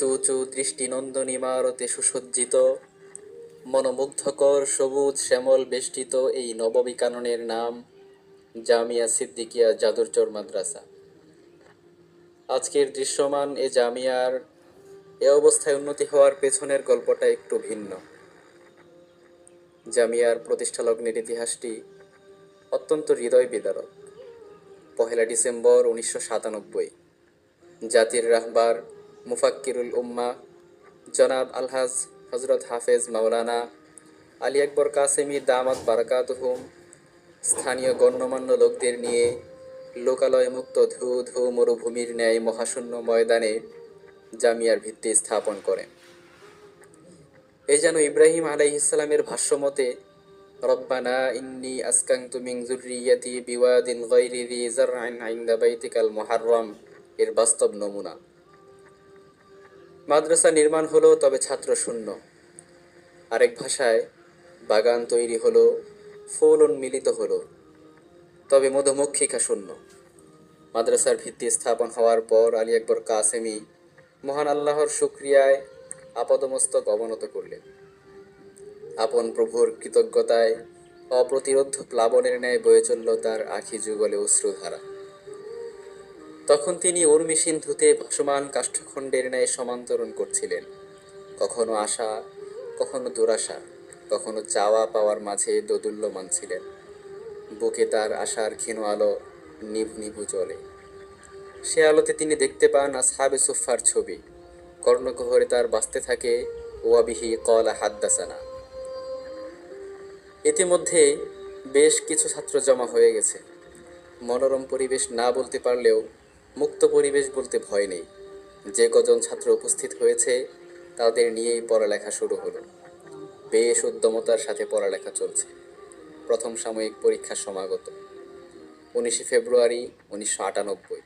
উঁচু উঁচু দৃষ্টিনন্দন ইমারতে সুসজ্জিত, মনোমুগ্ধকর সবুজ শ্যামল বেষ্টিত এই নববিকাননের নাম জামিয়া সিদ্দিকিয়া জাদুরচর মাদ্রাসা। আজকের দৃশ্যমান এ জামিয়ার এ অবস্থায় উন্নতি হওয়ার পেছনের গল্পটা একটু ভিন্ন। জামিয়ার প্রতিষ্ঠালগ্নের ইতিহাসটি অত্যন্ত হৃদয় বিদারক। 1 ডিসেম্বর 1997 জাতির রাহবার মুফাক্কিরুল উম্মা জনাব আলহাজ হজরত হাফেজ মাওলানা আলী আকবর কাসেমি দামাত বারাকাতুহুম স্থানীয় গণ্যমান্য লোকদের নিয়ে লোকালয় মুক্ত ধু ধু মরুভূমির ন্যায় মহাশূন্য ময়দানে জামিয়ার ভিত্তি স্থাপন করেন। এ যেন ইব্রাহিম আলাইহিসসালামের ভাষ্যমতে রব্বানা ইন্নী আসকানতু মিন যুররিয়াতি বিওয়াদিন গায়রি যি যার'ইন ইনদা বাইতিকাল মুহাররম এর বাস্তব নমুনা। মাদ্রাসা নির্মাণ হলো, তবে ছাত্র শূন্য। আরেক ভাষায় বাগান তৈরি হলো, ফুল উন্মিলিত হলো, তবে মধুমক্ষিকা শূন্য। মাদ্রাসার ভিত্তি স্থাপন হওয়ার পর আলী আকবর কাসেমি মহান আল্লাহর শুকরিয়ায় আপাদমস্তক অবনত করলেন। আপন প্রভুর কৃতজ্ঞতায় অপ্রতিরোধ্য প্লাবনের ন্যায় বয়ে চলল তার আখি যুগলে অশ্রুধারা। তখন তিনি উর্মি সিন্ধুতে ভাসমান কাষ্ঠখণ্ডের ন্যায় সমান্তরণ করছিলেন, কখনো আশা, কখনো দুরাশা, কখনো চাওয়া পাওয়ার মাঝে দোদুল্যমান ছিলেন। বুকে তার আশার ক্ষীণ আলো নিভু নিভু জ্বলে। সে আলোতে তিনি দেখতে পান আসহাবে সুফফার ছবি। কর্ণকুহরে তার বাজতে থাকে ওয়াবিহি ক্বালা হাদ্দাসানা। ইতিমধ্যে বেশ কিছু ছাত্র জমা হয়ে গেছে। মনোরম পরিবেশ না বলতে পারলেও মুক্ত পরিবেশ বলতে ভয় নেই। যে কজন ছাত্র উপস্থিত হয়েছে তাদের নিয়েই পড়ালেখা শুরু হলো। বেশ উদ্যমতার সাথে পড়ালেখা চলছে। প্রথম সাময়িক পরীক্ষা সমাগত। 19 ফেব্রুয়ারি 1998।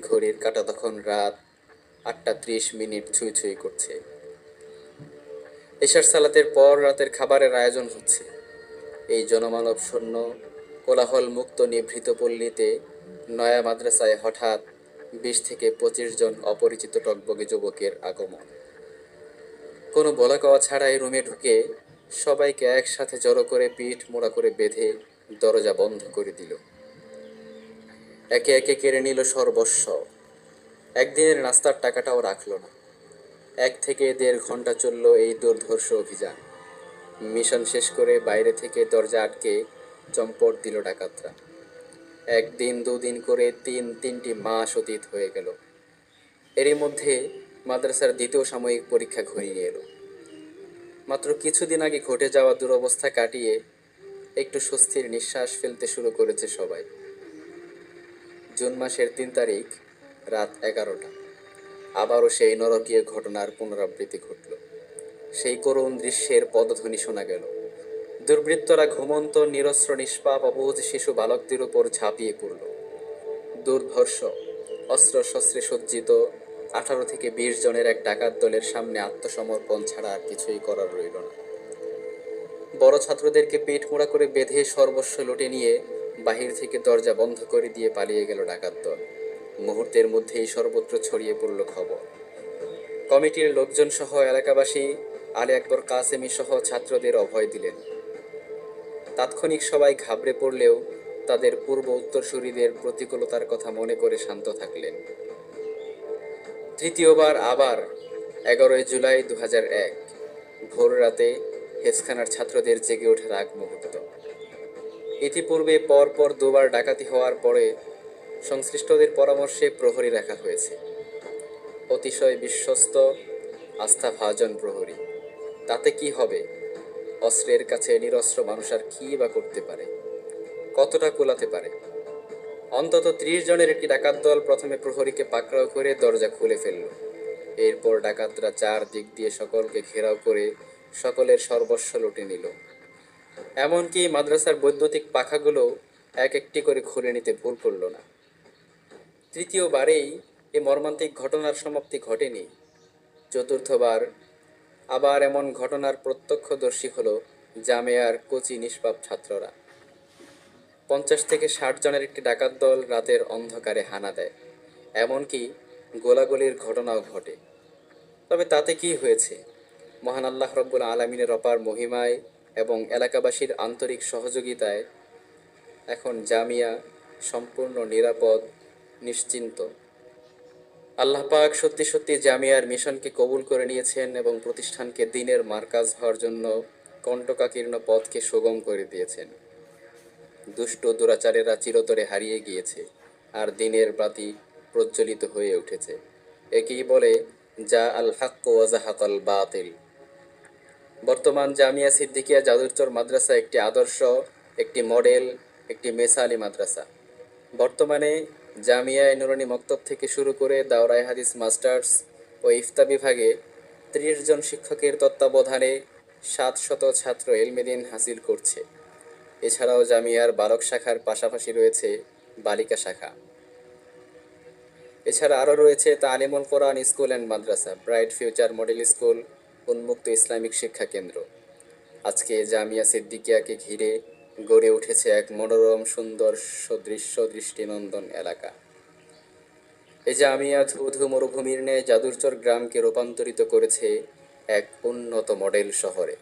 ঘড়ির কাঁটা তখন রাত 8:30 ছুঁই ছুঁই করছে। এশার সালাতের পর রাতের খাবারের আয়োজন হচ্ছে। এই জনমানব শূন্য কোলাহল মুক্ত নিভৃত পল্লীতে নয়া মাদ্রাসায় হঠাৎ 20 থেকে 25 জন অপরিচিত টকবগে যুবকের আগমন। কোনো বলা কওয়া ছাড়াই রুমে ঢুকে সবাইকে একসাথে জড়ো করে পিঠ মোড়া করে বেঁধে দরজা বন্ধ করে দিল। একে একে কেড়ে নিল সর্বস্ব। একদিনের নাস্তার টাকাটাও রাখল না। 1 থেকে 1.5 ঘন্টা চলল এই দুর্ধর্ষ অভিযান। মিশন শেষ করে বাইরে থেকে দরজা আটকে চম্পট দিল ডাকাতরা। 1 দিন 2 দিন করে 3টি মাস অতীত হয়ে গেল। এরই মধ্যে মাদ্রাসার দ্বিতীয় সাময়িক পরীক্ষা ঘনিয়ে এলো। মাত্র কিছুদিন আগে ঘটে যাওয়া দুরবস্থা কাটিয়ে একটু স্বস্তির নিঃশ্বাস ফেলতে শুরু করেছে সবাই। জুন মাসের 3 তারিখ রাত 11টা। আবারও সেই নরকীয় ঘটনার পুনরাবৃত্তি ঘটল। সেই করুণ দৃশ্যের পদধ্বনি শোনা গেল। দুর্বৃত্তরা ঘুমন্ত নিরস্ত্র নিষ্পাপ অবুঝ শিশু বালকদের উপর ঝাঁপিয়ে পড়ল। দুর্ধর্ষ অস্ত্র শস্ত্রে সজ্জিত 18 থেকে 20 জনের এক ডাকাত দলের সামনে আত্মসমর্পণ ছাড়া আর কিছুই করার রইল না। বড় ছাত্রদেরকে পেট মোড়া করে বেঁধে সর্বস্ব লুটে নিয়ে বাহির থেকে দরজা বন্ধ করে দিয়ে পালিয়ে গেল ডাকাত দল। মুহূর্তের মধ্যেই সর্বত্র ছড়িয়ে পড়ল খবর। কমিটির লোকজন সহ এলাকাবাসী আলী আকবর কাসেমি সহ ছাত্রদের অভয় দিলেন। তাৎক্ষণিক সবাই ঘাবড়ে পড়লেও তাদের পূর্ব উত্তরসূরিদের প্রতিকূলতার কথা মনে করে শান্ত থাকলেন। তৃতীয়বার আবার 11 জুলাই 2001 ভোর রাতে হেফজখানার ছাত্রদের জেগে ওঠার আগ মুহূর্ত। ইতিপূর্বে পরপর 2বার ডাকাতি হওয়ার পরে সংশ্লিষ্টদের পরামর্শে প্রহরী রাখা হয়েছে। অতিশয় বিশ্বস্ত আস্থাভাজন প্রহরী। তাতে কি হবে? অস্ত্রের কাছে নিরস্ত্র মানুষ আর কি বা করতে পারে? কতটা কুলাতে পারে? অন্তত 30 জনের একটি ডাকাত দল প্রথমে প্রহরীকে পাকড়াও করে দরজা খুলে ফেলল। এরপর ডাকাতরা 4 দিক দিয়ে সকলকে ঘেরাও করে সকলের সর্বস্ব লুটে নিল। এমনকি মাদ্রাসার বৈদ্যুতিক পাখাগুলো এক একটি করে খুলে নিতে ভুল করল না। তৃতীয়বারেই এ মর্মান্তিক ঘটনার সমাপ্তি ঘটেনি। চতুর্থবার আবার এমন ঘটনার প্রত্যক্ষদর্শী হলো জামিয়ার কচি নিষ্পাপ ছাত্ররা। 50 থেকে 60 জনের একটি ডাকাত দল রাতের অন্ধকারে হানা দেয়। এমনকি গোলাগুলির ঘটনাও ঘটে। তবে তাতে কি হয়েছে? মহান আল্লাহ রব্বুল আলমিনের অপার মহিমায় এবং এলাকাবাসীর আন্তরিক সহযোগিতায় এখন জামিয়া সম্পূর্ণ নিরাপদ, নিশ্চিন্ত। আল্লাহ পাক সত্যি সত্যি জামিয়ার মিশনকে কবুল করে নিয়েছেন এবং প্রতিষ্ঠানকে দ্বীনের মারকাজ হওয়ার জন্য কণ্টকাকীর্ণ পথকে সুগম করে দিয়েছেন। দুষ্ট দুরাচারেরা চিরতরে হারিয়ে গিয়েছে, আর দ্বীনের বাতি প্রজ্বলিত হয়ে উঠেছে। একেই বলে যা আল হাক্ক ওয়া জাহাকাল বাতিল। বর্তমান জামিয়া সিদ্দিকিয়া জাদুরচর মাদ্রাসা একটি আদর্শ, একটি মডেল, একটি মেসালি মাদ্রাসা। বর্তমানে জামিয়ায়ে নুরানী মক্তব থেকে শুরু করে দাওরায়ে হাদিস মাস্টার্স ও ইফতা বিভাগে ৩০ জন শিক্ষকের তত্ত্বাবধানে ৭০০ ছাত্র এলমেদিন হাসিল করছে। এছাড়াও জামিয়ার বালক শাখার পাশাপাশি রয়েছে বালিকা শাখা। এছাড়া আরও রয়েছে Talimul Quran school and madrasa, bright future model school, উন্মুক্ত ইসলামিক শিক্ষা কেন্দ্র। আজকে জামিয়া সিদ্দিকিয়াকে ঘিরে গড়ে উঠেছে এক মনোরম সুন্দর সদৃশ্য দৃষ্টিনন্দন এলাকা। এই জামিয়া ধুধু মরুভূমির ন্যায় জাদুরচর গ্রামকে রূপান্তরিত করেছে এক উন্নত মডেল শহরে।